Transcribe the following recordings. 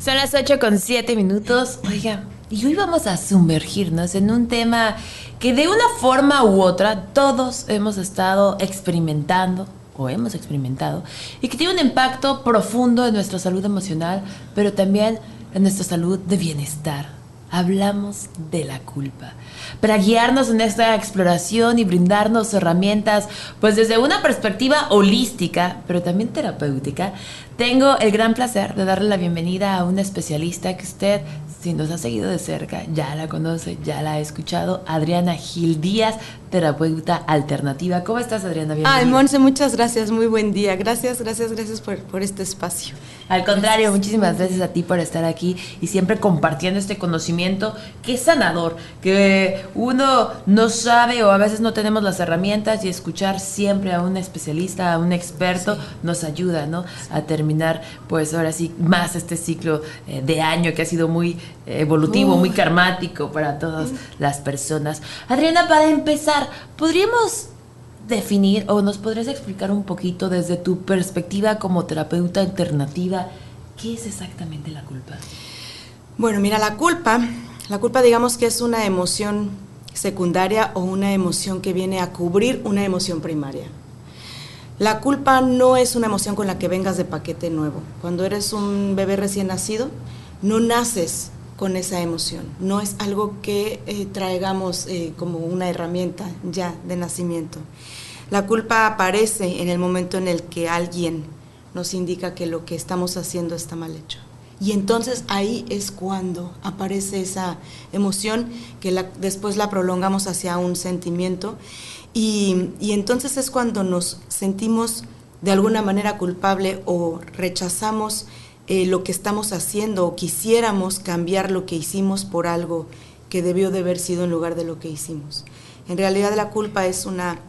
Son las 8:07. Oiga, y hoy vamos a sumergirnos en un tema que de una forma u otra todos hemos estado experimentando o hemos experimentado y que tiene un impacto profundo en nuestra salud emocional, pero también en nuestra salud de bienestar. Hablamos de la culpa. Para guiarnos en esta exploración y brindarnos herramientas, pues desde una perspectiva holística, pero también terapéutica, tengo el gran placer de darle la bienvenida a una especialista que usted, si nos ha seguido de cerca, ya la conoce, ya la ha escuchado, Adriana Gil Díaz, terapeuta alternativa. ¿Cómo estás, Adriana? Bienvenida. Ay, Monse, muchas gracias, muy buen día. Gracias por este espacio. Al contrario, muchísimas gracias a ti por estar aquí y siempre compartiendo este conocimiento que es sanador, que uno no sabe o a veces no tenemos las herramientas, y escuchar siempre a un especialista, a un experto, sí, nos ayuda, ¿no? A terminar, pues ahora sí, más este ciclo de año que ha sido muy evolutivo, muy karmático para todas las personas. Adriana, para empezar, ¿podríamos definir o nos podrías explicar un poquito desde tu perspectiva como terapeuta alternativa qué es exactamente la culpa? Bueno, mira, la culpa digamos que es una emoción secundaria o una emoción que viene a cubrir una emoción primaria. La culpa no es una emoción con la que vengas de paquete nuevo. Cuando eres un bebé recién nacido, no naces con esa emoción, no es algo que traigamos como una herramienta ya de nacimiento. La culpa aparece en el momento en el que alguien nos indica que lo que estamos haciendo está mal hecho. Y entonces ahí es cuando aparece esa emoción que después la prolongamos hacia un sentimiento y entonces es cuando nos sentimos de alguna manera culpable o rechazamos lo que estamos haciendo o quisiéramos cambiar lo que hicimos por algo que debió de haber sido en lugar de lo que hicimos. En realidad la culpa es una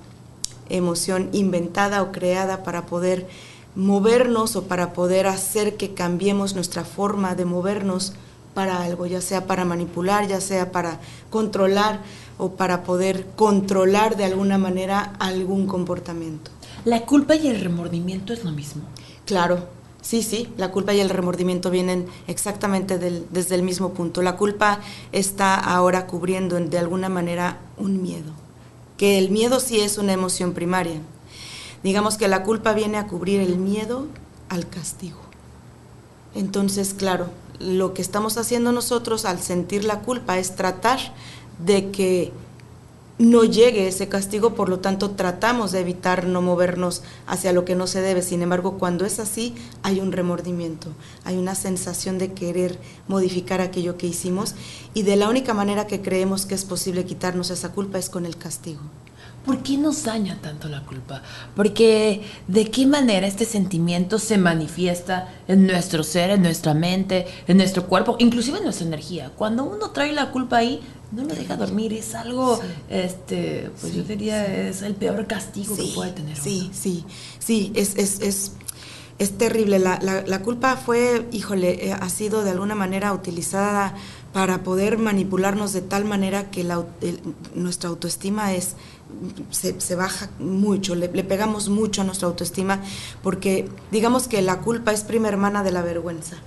emoción inventada o creada para poder movernos o para poder hacer que cambiemos nuestra forma de movernos para algo, ya sea para manipular, ya sea para controlar o para poder controlar de alguna manera algún comportamiento. ¿La culpa y el remordimiento es lo mismo? Claro. Sí, la culpa y el remordimiento vienen exactamente desde el mismo punto. La culpa está ahora cubriendo de alguna manera un miedo, que el miedo sí es una emoción primaria. Digamos que la culpa viene a cubrir el miedo al castigo. Entonces, claro, lo que estamos haciendo nosotros al sentir la culpa es tratar de que no llegue ese castigo, por lo tanto tratamos de evitar no movernos hacia lo que no se debe. Sin embargo, cuando es así, hay un remordimiento, hay una sensación de querer modificar aquello que hicimos, y de la única manera que creemos que es posible quitarnos esa culpa es con el castigo. ¿Por qué nos daña tanto la culpa? Porque ¿de qué manera este sentimiento se manifiesta en nuestro ser, en nuestra mente, en nuestro cuerpo, inclusive en nuestra energía? Cuando uno trae la culpa ahí, no lo deja dormir, es algo, pues yo diría, es el peor castigo que puede tener uno. Sí, es terrible. La culpa fue, ha sido de alguna manera utilizada para poder manipularnos de tal manera que nuestra autoestima se baja mucho, le pegamos mucho a nuestra autoestima, porque digamos que la culpa es prima hermana de la vergüenza.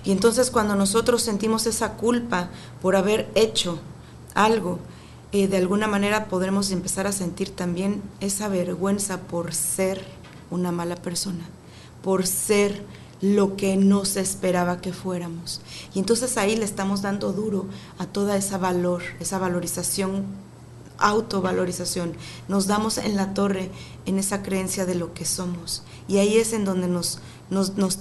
Y entonces cuando nosotros sentimos esa culpa por haber hecho algo, de alguna manera podremos empezar a sentir también esa vergüenza por ser una mala persona, por ser lo que no se esperaba que fuéramos. Y entonces ahí le estamos dando duro a toda esa valorización, autovalorización. Nos damos en la torre en esa creencia de lo que somos. Y ahí es en donde nos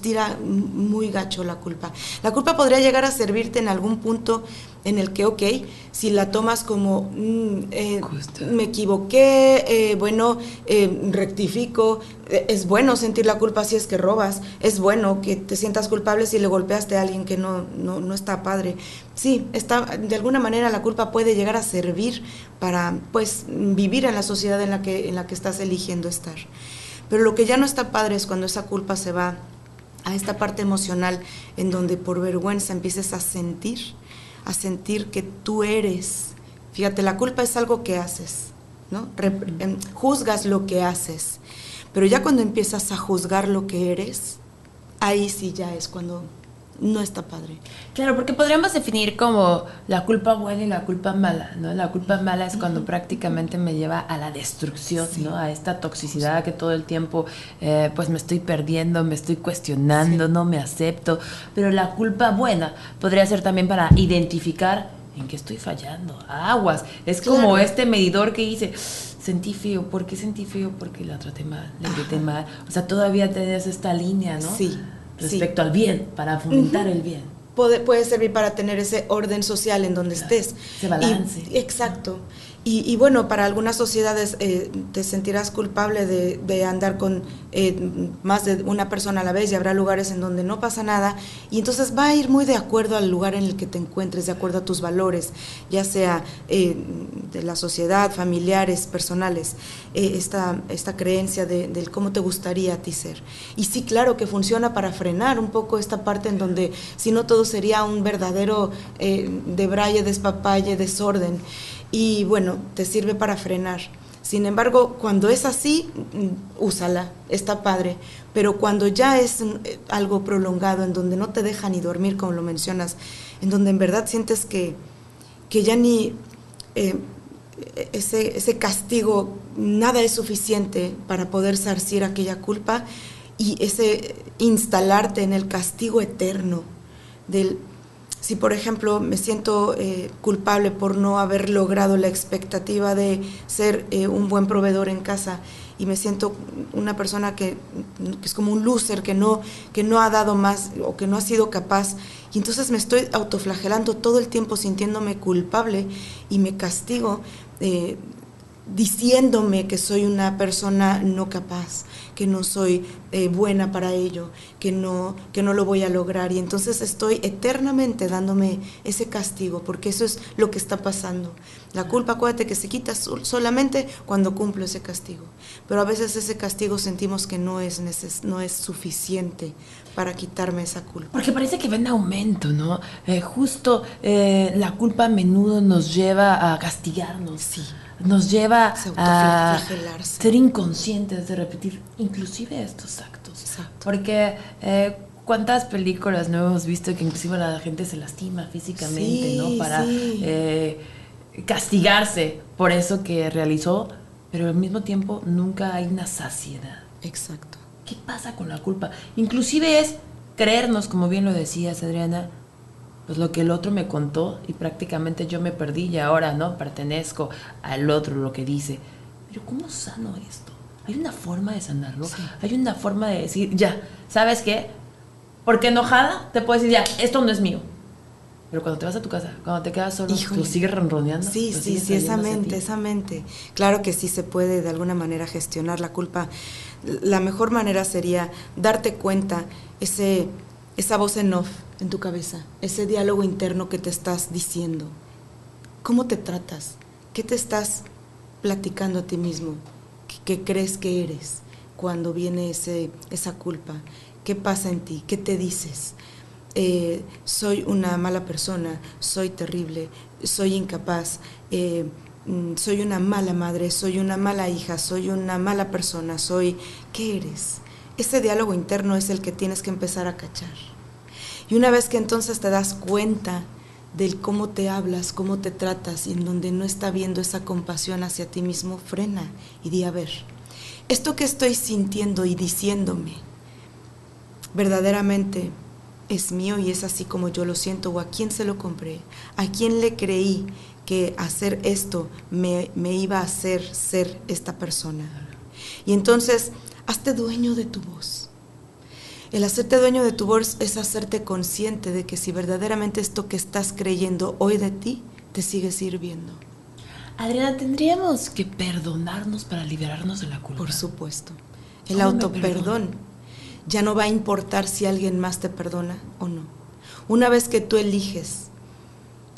tira muy gacho la culpa. La culpa podría llegar a servirte en algún punto en el que, ok, si la tomas como me equivoqué, rectifico, es bueno sentir la culpa si es que robas, es bueno que te sientas culpable si le golpeaste a alguien que no está padre. Sí, de alguna manera la culpa puede llegar a servir para pues vivir en la sociedad en la que estás eligiendo estar. Pero lo que ya no está padre es cuando esa culpa se va a esta parte emocional en donde por vergüenza empieces a sentir que tú eres. Fíjate, la culpa es algo que haces, ¿no? Juzgas lo que haces, pero ya cuando empiezas a juzgar lo que eres, ahí sí ya es cuando no está padre. Claro, porque podríamos definir como la culpa buena y la culpa mala, ¿no? La culpa mala es cuando prácticamente me lleva a la destrucción, sí, ¿no? A esta toxicidad que todo el tiempo pues me estoy perdiendo, me estoy cuestionando, sí, no me acepto. Pero la culpa buena podría ser también para identificar en qué estoy fallando. Aguas, es claro, como este medidor que hice. Sentí feo, ¿por qué sentí feo? Porque la traté mal, le grité mal. O sea, todavía tenés esta línea, ¿no? Sí. Respecto al bien, para fomentar el bien. Puede servir para tener ese orden social en donde estés. Ese balance. Exacto. Y bueno, para algunas sociedades te sentirás culpable de andar con más de una persona a la vez, y habrá lugares en donde no pasa nada, y entonces va a ir muy de acuerdo al lugar en el que te encuentres, de acuerdo a tus valores, ya sea de la sociedad, familiares, personales, esta creencia del cómo te gustaría a ti ser. Y sí, claro que funciona para frenar un poco esta parte en donde si no todo sería un verdadero debraye, despapalle, desorden. Y bueno, te sirve para frenar. Sin embargo, cuando es así, úsala, está padre. Pero cuando ya es algo prolongado, en donde no te deja ni dormir, como lo mencionas, en donde en verdad sientes que ya ni ese castigo, nada es suficiente para poder sarcir aquella culpa, y ese instalarte en el castigo eterno del... Si, por ejemplo, me siento culpable por no haber logrado la expectativa de ser un buen proveedor en casa, y me siento una persona que es como un loser, que no ha dado más o que no ha sido capaz, y entonces me estoy autoflagelando todo el tiempo sintiéndome culpable y me castigo diciéndome que soy una persona no capaz, que no soy buena para ello, que no lo voy a lograr, y entonces estoy eternamente dándome ese castigo, porque eso es lo que está pasando. La culpa, acuérdate que se quita solamente cuando cumplo ese castigo, pero a veces ese castigo sentimos que no es suficiente para quitarme esa culpa. Porque parece que va en aumento, ¿no? Justo la culpa a menudo nos lleva a castigarnos. Sí. Nos lleva a ser inconscientes de repetir inclusive estos actos. Exacto. Porque cuántas películas no hemos visto que inclusive la gente se lastima físicamente, sí, ¿no? Para castigarse por eso que realizó, pero al mismo tiempo nunca hay una saciedad. Exacto. ¿Qué pasa con la culpa? Inclusive es creernos, como bien lo decías, Adriana, pues lo que el otro me contó, y prácticamente yo me perdí y ahora, ¿no? Pertenezco al otro, lo que dice. Pero ¿cómo sano esto? ¿Hay una forma de sanarlo? Sí. ¿Hay una forma de decir, ya, ¿sabes qué? Porque enojada te puedo decir, ya, esto no es mío. Pero cuando te vas a tu casa, cuando te quedas solo, ¿tú sigues ronroneando? Sí, esa mente. Claro que sí se puede de alguna manera gestionar la culpa. La mejor manera sería darte cuenta, esa voz en off en tu cabeza, ese diálogo interno que te estás diciendo. ¿Cómo te tratas? ¿Qué te estás platicando a ti mismo? ¿Qué crees que eres cuando viene esa culpa? ¿Qué pasa en ti? ¿Qué te dices? Soy una mala persona, soy terrible, soy incapaz, soy una mala madre, soy una mala hija, soy una mala persona, ¿qué eres? Ese diálogo interno es el que tienes que empezar a cachar. Y una vez que entonces te das cuenta del cómo te hablas, cómo te tratas, y en donde no está viendo esa compasión hacia ti mismo, frena y di, a ver, esto que estoy sintiendo y diciéndome, verdaderamente es mío y es así como yo lo siento, o a quién se lo compré, a quién le creí que hacer esto me iba a hacer ser esta persona. Y entonces, hazte dueño de tu voz. El hacerte dueño de tu voz es hacerte consciente de que si verdaderamente esto que estás creyendo hoy de ti, te sigue sirviendo. Adriana, ¿tendríamos que perdonarnos para liberarnos de la culpa? Por supuesto. El autoperdón ya no va a importar si alguien más te perdona o no. Una vez que tú eliges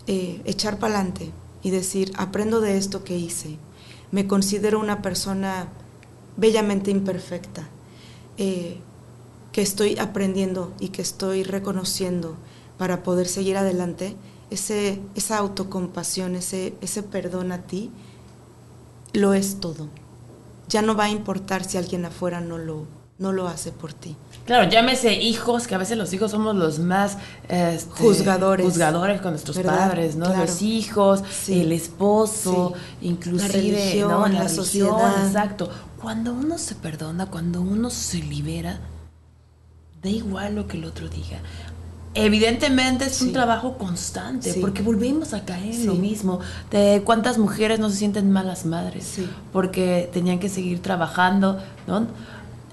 echar para adelante y decir, aprendo de esto que hice, me considero una persona bellamente imperfecta, que estoy aprendiendo y que estoy reconociendo para poder seguir adelante, esa autocompasión, ese perdón a ti, lo es todo. Ya no va a importar si alguien afuera no lo no lo hace por ti. Claro, llámese hijos, que a veces los hijos somos los más juzgadores con nuestros ¿verdad? padres, ¿no? Claro. Los hijos, Sí. el esposo, Sí. inclusive, la religión, ¿no? la sociedad. Exacto. Cuando uno se perdona, cuando uno se libera, da igual lo que el otro diga. Evidentemente es un trabajo constante, porque volvemos a caer en lo mismo. De cuántas mujeres no se sienten malas madres, porque tenían que seguir trabajando, ¿no?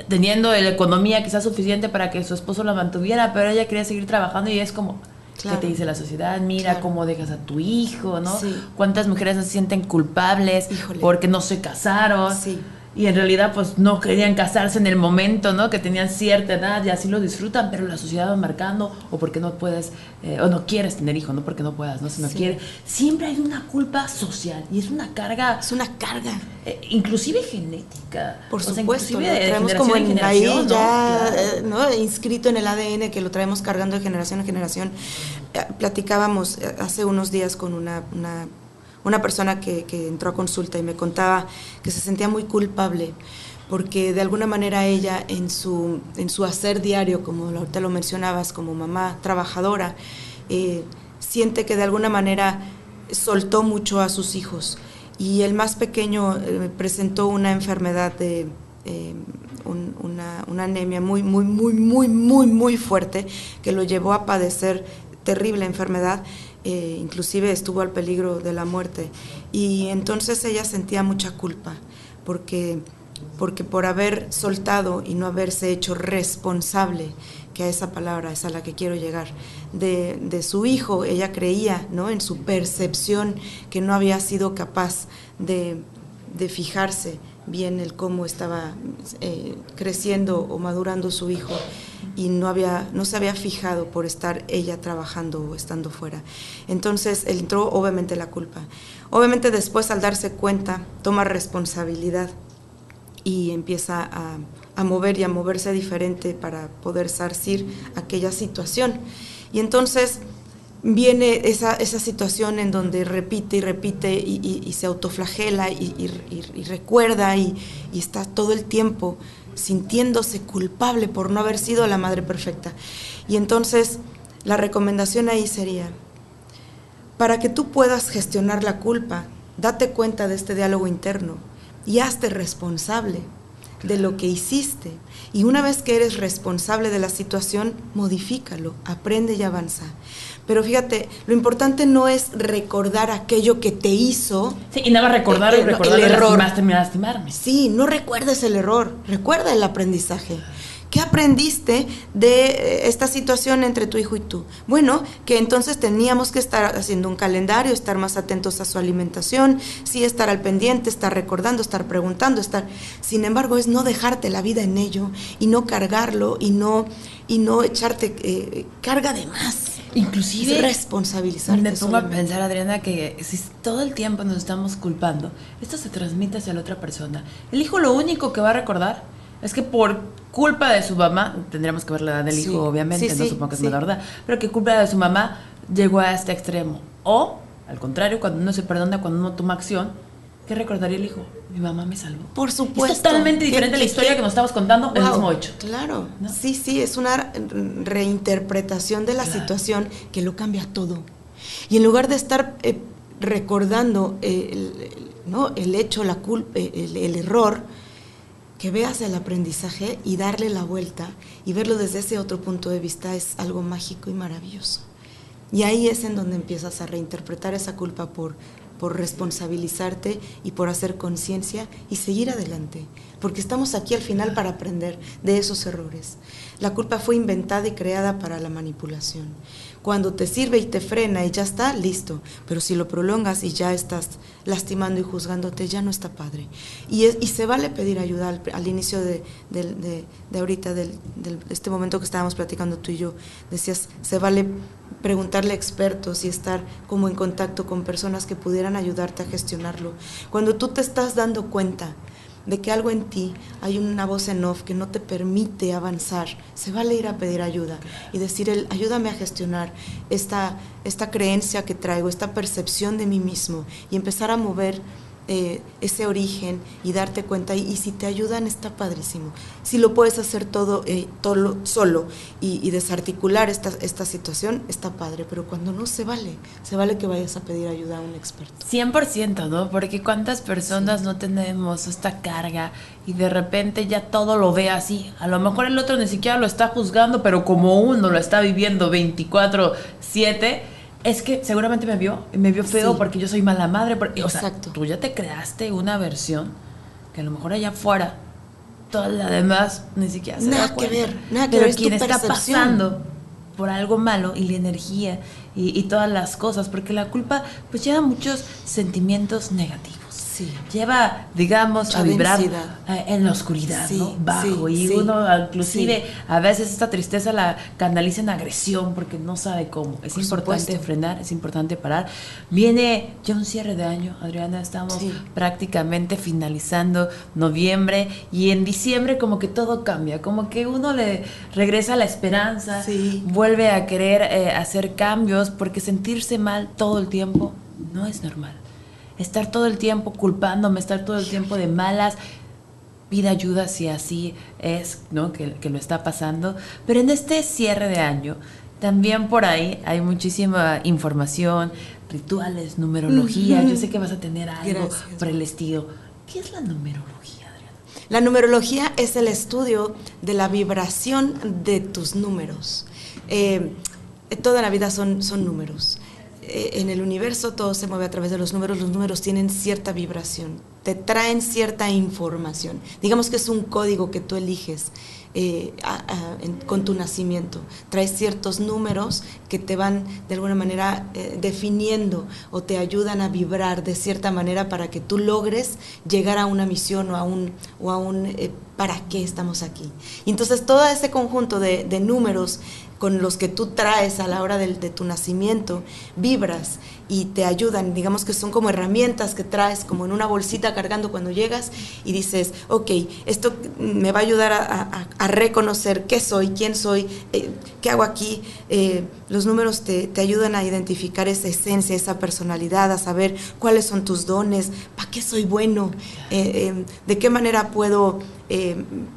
Teniendo la economía quizás suficiente para que su esposo la mantuviera, pero ella quería seguir trabajando y es como, ¿qué te dice la sociedad? Mira cómo dejas a tu hijo, ¿no? Cuántas mujeres no se sienten culpables porque no se casaron. Y en realidad pues no querían casarse en el momento, ¿no? Que tenían cierta edad y así lo disfrutan, pero la sociedad va marcando, o porque no puedes, o no quieres tener hijos, no porque no puedas, ¿no? Si no quieres. Siempre hay una culpa social y es una carga. Es una carga. Inclusive genética. Por supuesto, inclusive lo traemos como en ahí ya, ¿no? Inscrito en el ADN, que lo traemos cargando de generación en generación. Platicábamos hace unos días con una persona que entró a consulta y me contaba que se sentía muy culpable porque de alguna manera ella en su hacer diario, como ahorita lo mencionabas, como mamá trabajadora, siente que de alguna manera soltó mucho a sus hijos, y el más pequeño presentó una enfermedad de una anemia muy fuerte, que lo llevó a padecer terrible enfermedad. Inclusive estuvo al peligro de la muerte, y entonces ella sentía mucha culpa porque por haber soltado y no haberse hecho responsable, que a esa palabra es a la que quiero llegar, de su hijo. Ella creía, ¿no?, en su percepción, que no había sido capaz de fijarse bien el cómo estaba creciendo o madurando su hijo, y no se había fijado por estar ella trabajando o estando fuera. Entonces entró obviamente la culpa. Obviamente después, al darse cuenta, toma responsabilidad y empieza a mover y a moverse diferente para poder zarcir aquella situación. Y entonces viene esa situación en donde repite y repite y se autoflagela y recuerda y está todo el tiempo sintiéndose culpable por no haber sido la madre perfecta. Y entonces la recomendación ahí sería, para que tú puedas gestionar la culpa, date cuenta de este diálogo interno y hazte responsable de lo que hiciste. Y una vez que eres responsable de la situación, modifícalo, aprende y avanza. Pero fíjate, lo importante no es recordar aquello que te hizo. Sí, y nada más recordar el error. Lastimarme. Sí, no recuerdes el error, recuerda el aprendizaje. ¿Qué aprendiste de esta situación entre tu hijo y tú? Bueno, que entonces teníamos que estar haciendo un calendario, estar más atentos a su alimentación, sí, estar al pendiente, estar recordando, estar preguntando, Sin embargo, es no dejarte la vida en ello y no cargarlo y no echarte carga de más. Inclusive es responsabilizarte. Me pongo a pensar, Adriana, que si todo el tiempo nos estamos culpando, esto se transmite hacia la otra persona. El hijo lo único que va a recordar es que por culpa de su mamá, tendríamos que ver la edad del hijo, obviamente, no supongo que es menor de edad, pero que culpa de su mamá llegó a este extremo. O, al contrario, cuando uno se perdona, cuando uno toma acción, ¿qué recordaría el hijo? Mi mamá me salvó. Por supuesto. Es totalmente diferente la historia que nos estabas contando, el mismo hecho. Claro, ¿no? Sí, es una reinterpretación de la situación que lo cambia todo. Y en lugar de estar recordando el hecho, la culpa, el error, que veas el aprendizaje y darle la vuelta y verlo desde ese otro punto de vista es algo mágico y maravilloso. Y ahí es en donde empiezas a reinterpretar esa culpa por responsabilizarte y por hacer conciencia y seguir adelante, porque estamos aquí al final para aprender de esos errores. La culpa fue inventada y creada para la manipulación. Cuando te sirve y te frena y ya está, listo, pero si lo prolongas y ya estás lastimando y juzgándote, ya no está padre. Y se vale pedir ayuda al inicio de ahorita, de este momento que estábamos platicando tú y yo. Decías, se vale preguntarle a expertos y estar como en contacto con personas que pudieran ayudarte a gestionarlo. Cuando tú te estás dando cuenta de que algo en ti, hay una voz en off que no te permite avanzar, se vale ir a pedir ayuda y decir, ayúdame a gestionar esta creencia que traigo, esta percepción de mí mismo, y empezar a mover ese origen y darte cuenta, y si te ayudan está padrísimo. Si lo puedes hacer todo solo y desarticular esta situación, está padre, pero cuando no, se vale que vayas a pedir ayuda a un experto. 100%, ¿no? Porque cuántas personas no tenemos esta carga y de repente ya todo lo ve así. A lo mejor el otro ni siquiera lo está juzgando, pero como uno lo está viviendo 24/7, es que seguramente me vio feo, porque yo soy mala madre. O sea, tú ya te creaste una versión que a lo mejor allá afuera, toda la demás ni siquiera se da cuenta. Nada que ver, pero quien está pasando por algo malo, y la energía y todas las cosas, porque la culpa pues lleva muchos sentimientos negativos. Sí. Lleva, digamos, mucha a vibrar densidad en la oscuridad, sí, ¿no? Bajo. Y uno inclusive a veces esta tristeza la canaliza en agresión porque no sabe cómo. Es por importante supuesto frenar, es importante parar. Viene ya un cierre de año, Adriana, estamos prácticamente finalizando noviembre, y en diciembre como que todo cambia, como que uno le regresa la esperanza, vuelve a querer hacer cambios, porque sentirse mal todo el tiempo no es normal. Estar todo el tiempo culpándome, estar todo el tiempo de malas, pide ayuda si así es, ¿no? Que lo está pasando. Pero en este cierre de año, también por ahí hay muchísima información, rituales, numerología. Yo sé que vas a tener algo por el estilo. ¿Qué es la numerología, Adriana? La numerología es el estudio de la vibración de tus números. Toda la vida son números. En el universo todo se mueve a través de los números tienen cierta vibración, te traen cierta información, digamos que es un código que tú eliges con tu nacimiento, traes ciertos números que te van de alguna manera definiendo o te ayudan a vibrar de cierta manera para que tú logres llegar a una misión o a un ¿para qué estamos aquí? Y entonces todo ese conjunto de números con los que tú traes a la hora de tu nacimiento, vibras y te ayudan, digamos que son como herramientas que traes como en una bolsita cargando cuando llegas, y dices, ok, esto me va a ayudar a reconocer qué soy, quién soy, qué hago aquí. Los números te ayudan a identificar esa esencia, esa personalidad, a saber cuáles son tus dones, para qué soy bueno, de qué manera puedo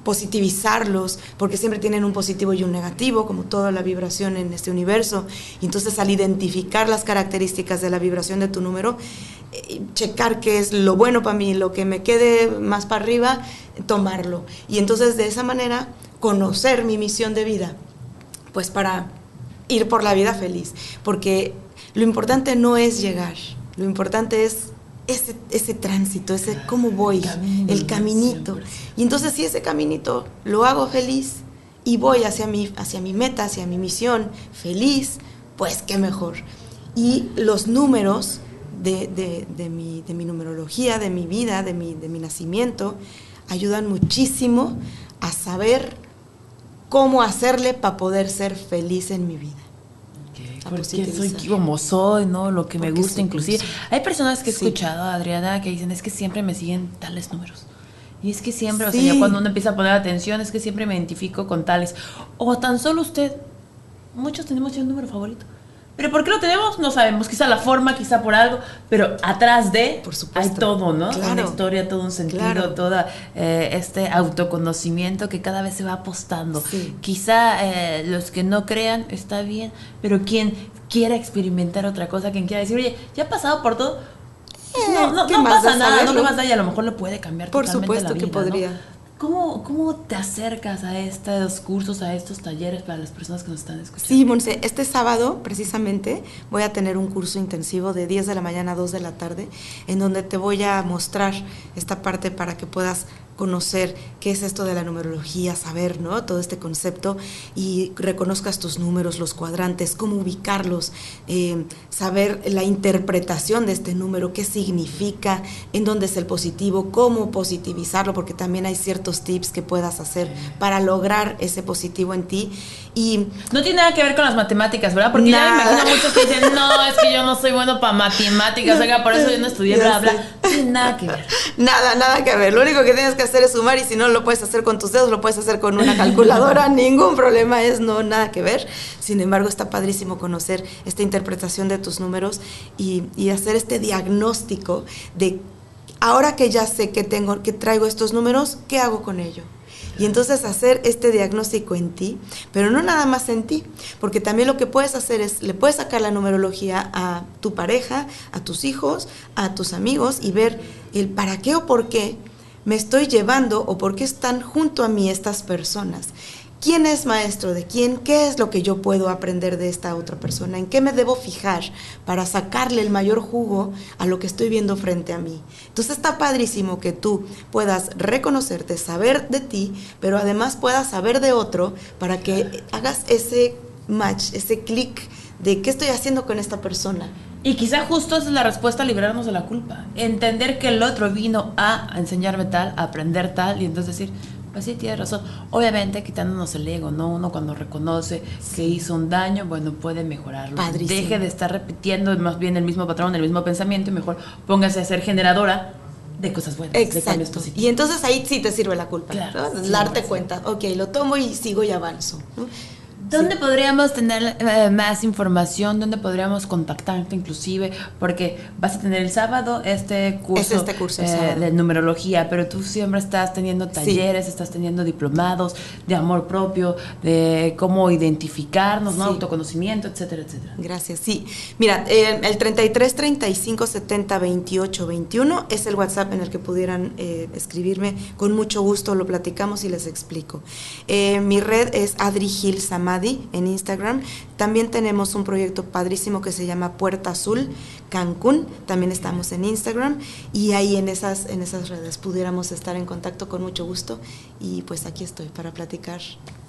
positivizarlos, porque siempre tienen un positivo y un negativo, como toda la vibración en este universo. Y entonces, al identificar las características de la vibración de tu número, checar qué es lo bueno para mí, lo que me quede más para arriba, tomarlo. Y entonces, de esa manera, conocer mi misión de vida, pues para ir por la vida feliz. Porque lo importante no es llegar, lo importante es ese tránsito, ese cómo voy, el caminito. Y entonces, si ese caminito lo hago feliz y voy hacia mi meta, hacia mi misión feliz, pues qué mejor. Y los números de mi numerología, de mi vida, de mi nacimiento, ayudan muchísimo a saber cómo hacerle para poder ser feliz en mi vida. Porque soy como soy, ¿no? Lo que me gusta, inclusive. Hay personas que he escuchado, Adriana, que dicen, es que siempre me siguen tales números. Y es que siempre, o sea, ya cuando uno empieza a poner atención, es que siempre me identifico con tales. O tan solo usted, muchos tenemos un número favorito. Pero ¿por qué lo tenemos? No sabemos. Quizá la forma, quizá por algo, pero atrás de hay todo, ¿no? Claro. Una historia, todo un sentido, todo este autoconocimiento que cada vez se va apostando. Quizá los que no crean está bien, pero quien quiera experimentar otra cosa, quien quiera decir, oye, ya he pasado por todo, no pasa nada, no más da, y a lo mejor lo puede cambiar por totalmente supuesto la vida, que podría. ¿no? ¿Cómo te acercas a estos cursos, a estos talleres para las personas que nos están escuchando? Sí, Monse, este sábado precisamente voy a tener un curso intensivo de 10 de la mañana a 2 de la tarde, en donde te voy a mostrar esta parte para que puedas conocer qué es esto de la numerología, saber, ¿no?, todo este concepto, y reconozcas tus números, los cuadrantes, cómo ubicarlos, saber la interpretación de este número, qué significa, en dónde es el positivo, cómo positivizarlo, porque también hay ciertos tips que puedas hacer para lograr ese positivo en ti. Y no tiene nada que ver con las matemáticas, ¿verdad? Porque ya me imagino muchos que dicen, no, es que yo no soy bueno para matemáticas, oiga, por eso yo no estudié, bla, bla. No tiene nada que ver. Nada que ver. Lo único que tienes que hacer es sumar, y si no lo puedes hacer con tus dedos, lo puedes hacer con una calculadora, ningún problema, nada que ver. Sin embargo, está padrísimo conocer esta interpretación de tus números y hacer este diagnóstico de ahora que ya sé que traigo estos números, ¿qué hago con ello? Y entonces hacer este diagnóstico en ti, pero no nada más en ti, porque también lo que puedes hacer es, le puedes sacar la numerología a tu pareja, a tus hijos, a tus amigos y ver el para qué o por qué me estoy llevando o por qué están junto a mí estas personas. ¿Quién es maestro de quién? ¿Qué es lo que yo puedo aprender de esta otra persona? ¿En qué me debo fijar para sacarle el mayor jugo a lo que estoy viendo frente a mí? Entonces está padrísimo que tú puedas reconocerte, saber de ti, pero además puedas saber de otro para que hagas ese match, ese clic de qué estoy haciendo con esta persona. Y quizá justo esa es la respuesta a librarnos de la culpa. Entender que el otro vino a enseñarme tal, a aprender tal, y entonces decir, pues sí, tienes razón. Obviamente quitándonos el ego, ¿no? Uno cuando reconoce que hizo un daño, bueno, puede mejorarlo. Padrísimo. Deje de estar repitiendo más bien el mismo patrón, el mismo pensamiento, y mejor póngase a ser generadora de cosas buenas, de cambios positivos. Y entonces ahí sí te sirve la culpa, claro, ¿no? Darte cuenta, ok, lo tomo y sigo y avanzo, ¿no? ¿Dónde podríamos tener más información? ¿Dónde podríamos contactarte inclusive? Porque vas a tener el sábado este curso de numerología, pero tú siempre estás teniendo talleres, estás teniendo diplomados de amor propio, de cómo identificarnos, ¿no? Autoconocimiento, etcétera, etcétera. Gracias, sí. Mira, el 33 35 70 28 21 es el WhatsApp en el que pudieran escribirme. Con mucho gusto lo platicamos y les explico. Mi red es Adri Gil Samadi en Instagram. También tenemos un proyecto padrísimo que se llama Puerta Azul Cancún, también estamos en Instagram y ahí en esas redes pudiéramos estar en contacto con mucho gusto y pues aquí estoy para platicar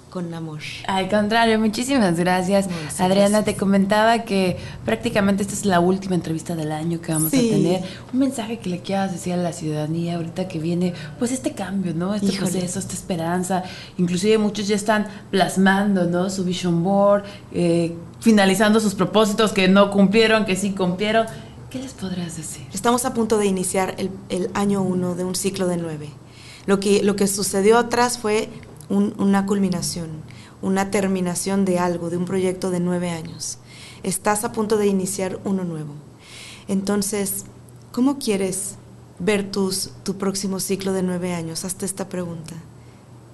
con amor. Al contrario, muchísimas gracias. Adriana, te comentaba que prácticamente esta es la última entrevista del año que vamos a tener. Un mensaje que le quieras decir a la ciudadanía ahorita que viene, pues este cambio, ¿no? Este proceso, esta esperanza. Inclusive muchos ya están plasmando, ¿no? Su vision board, finalizando sus propósitos que no cumplieron, que sí cumplieron. ¿Qué les podrías decir? Estamos a punto de iniciar el año 1 de un ciclo de 9. Lo que sucedió atrás fue una culminación, una terminación de algo, de un proyecto de 9 años. Estás a punto de iniciar uno nuevo. Entonces, ¿cómo quieres ver tu próximo ciclo de 9 años? Hazte esta pregunta.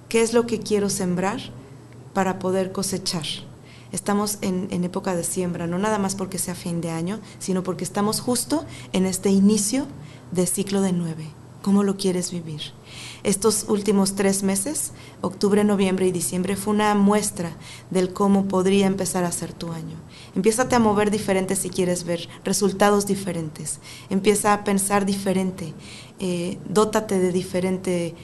¿Qué es lo que quiero sembrar para poder cosechar? Estamos en época de siembra, no nada más porque sea fin de año, sino porque estamos justo en este inicio de ciclo de 9. ¿Cómo lo quieres vivir? Estos últimos 3 meses, octubre, noviembre y diciembre, fue una muestra del cómo podría empezar a ser tu año. Empiézate a mover diferente si quieres ver resultados diferentes. Empieza a pensar diferente. Dótate de diferente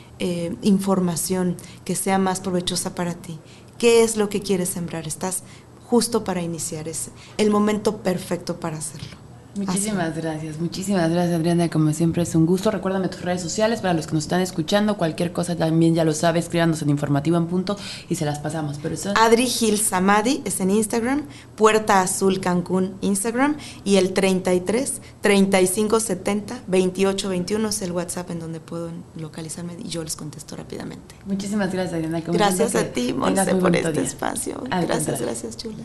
información que sea más provechosa para ti. ¿Qué es lo que quieres sembrar? Estás justo para iniciar. Es el momento perfecto para hacerlo. Muchísimas gracias, Adriana, como siempre es un gusto. Recuérdame tus redes sociales para los que nos están escuchando, cualquier cosa también ya lo sabes, escríbanos en Informativo en Punto y se las pasamos. Pero eso... Adri Gil Samadi es en Instagram, Puerta Azul Cancún Instagram y el 33 35 70 28 21 es el WhatsApp en donde puedo localizarme y yo les contesto rápidamente. Muchísimas gracias, Adriana. Gracias a ti, Monse, por este espacio. Gracias, chula.